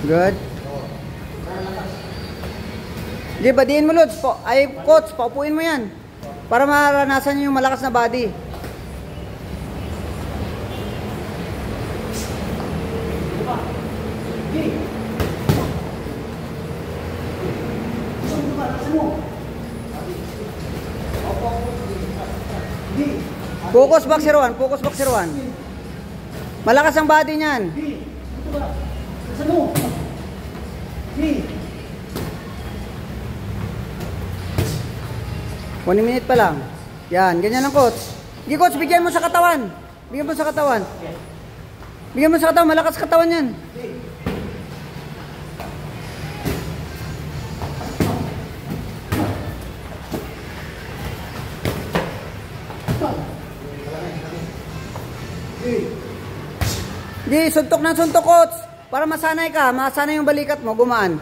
Good. Di, badiin mo, Lods. Ay, coach, paupuin mo yan. Para maranasan nyo yung malakas na body. Focus boxer 1, focus boxer 1. Malakas ang body niyan. 1 minute pa lang. Yan, ganyan lang, coach. Hindi, coach, bigyan mo sa katawan. Bigyan mo sa katawan. Bigyan mo sa katawan, malakas katawan yan. Di, suntok ng suntok, coach. Para masanay ka, masanay yung balikat mo, gumaan.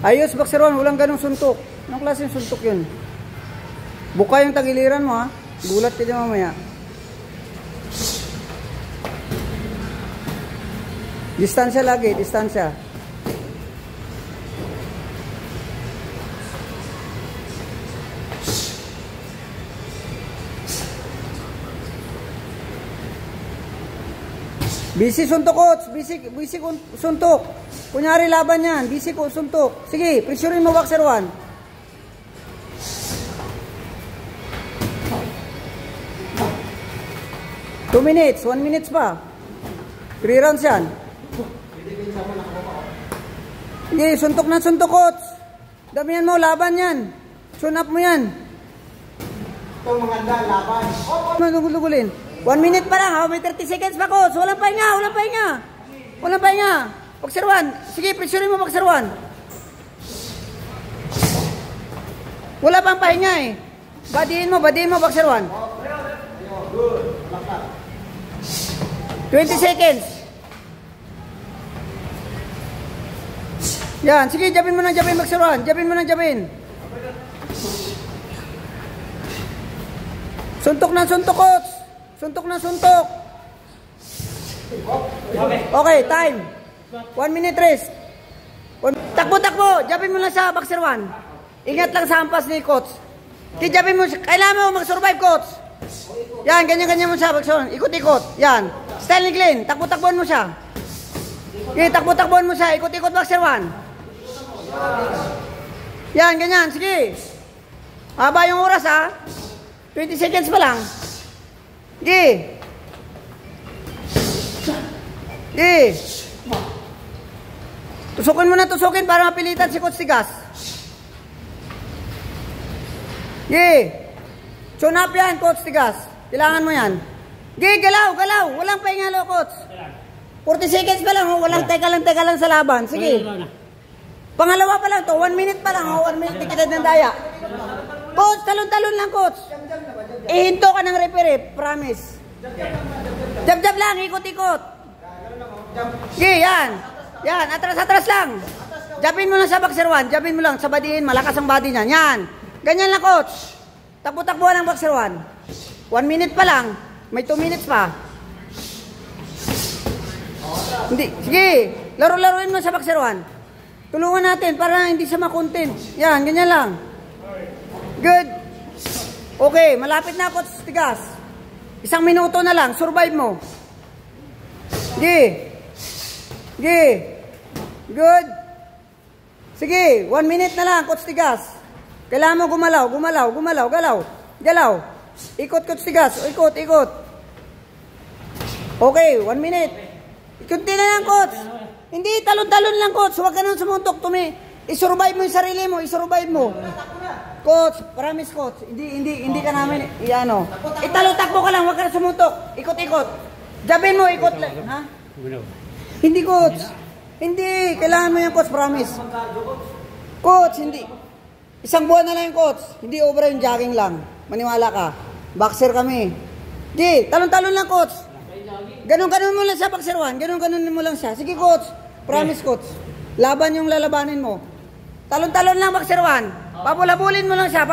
Ayos, boxer 1, walang ganong suntok. Anong klaseng suntok yun? Buka yung tagiliran mo, ha. Gulat ka dyan mamaya. Distansya lagi, distansya. Busy suntok, coach. Busy suntok. Kunyari laban yan. Busy ko suntok. Sige, pressurein mo, boxer 1. Two minutes. 1 minutes pa. 3 rounds yan. Sige, suntok na suntok, coach. Damihan mo, laban yan. Tune up mo yan. Ito maganda, laban. Lugulin. 1 minute pa lang, may 30 seconds pa, coach. Walang pahinga, walang pahinga. Walang pahinga. Boxer 1. Sige, pressurein mo, boxer 1. Wala pang pahinga eh. Badiin mo, boxer 1. 20 seconds. Yan, sige, jabin mo ng jabin, boxer 1. Jabin mo ng jabin. Suntok na suntok, coach. Suntok na suntok. Okay, time. 1 minute rest. Takbo. Jabin mo lang sa boxer 1. Ingat lang sa hampas ni coach. Jabin mo. Kailangan mo mag-survive, coach. Yan, ganyan mo siya, boxer 1. Ikot-ikot. Yan. Style ni Glenn. Takbo-takbuhan mo siya. Okay, takbo-takbuhan mo siya. Ikot-ikot, boxer 1. Yan, ganyan. Sige. Haba yung oras, ha. 20 seconds pa lang. Di. Tusukin mo na, tusukin para mapilitan si Coach Tigas. Tune up yan, Coach Tigas. Kailangan mo yan. Galaw. Walang pahinga, Coach. 40 seconds pa lang, walang teka lang sa laban. Sige. Pangalawa pa lang to, 1 minute pa lang, 1 minute tikitad ng daya. Coach, talon-talon lang, coach. Ihinto ka ng referee, promise. Jab-jab lang, ikot-ikot. Sige, yan. Yan, atras-atras lang. Jabin mo lang sa boxer 1, jabin mo lang sa badiin, malakas ang body niyan. Yan. Ganyan lang, coach. Takbo-takbuhan ang boxer 1. 1 minute pa lang, may 2 minutes pa. Hindi, sige. Laro-laruin mo sa boxer 1. Tulungan natin para hindi siya makontent. Yan, ganyan lang. Good. Okay, malapit na, Coach Tigas. 1 minuto na lang, survive mo. Sige. Good. Sige, 1 minute na lang, Coach Tigas. Kailangan mo galaw. Ikot, Coach Tigas. Ikot. Okay, 1 minute. Kunti na lang, Coach. Hindi, talon-talon lang, Coach. Huwag ka nang sumuntok. I-survive mo yung sarili mo. Coach, promise, Coach. Hindi ka namin, italo-takbo ka lang. Huwag ka nang sumuntok. Ikot. Jabin mo, ikot lang. Ha? Hindi, Coach. Hindi. Kailangan mo yan, Coach. Promise. Coach, hindi. 1 buwan na lang yung, Coach. Hindi over yung jogging lang. Maniwala ka. Boxer kami. Hindi. Talon-talon lang, Coach. Ganun mo lang siya, boxer 1. Ganun mo lang siya. Sige, Coach. Promise, Coach. Laban yung lalabanin mo. Talon-talon lang, boxer 1. Papulabulin mo lang siya.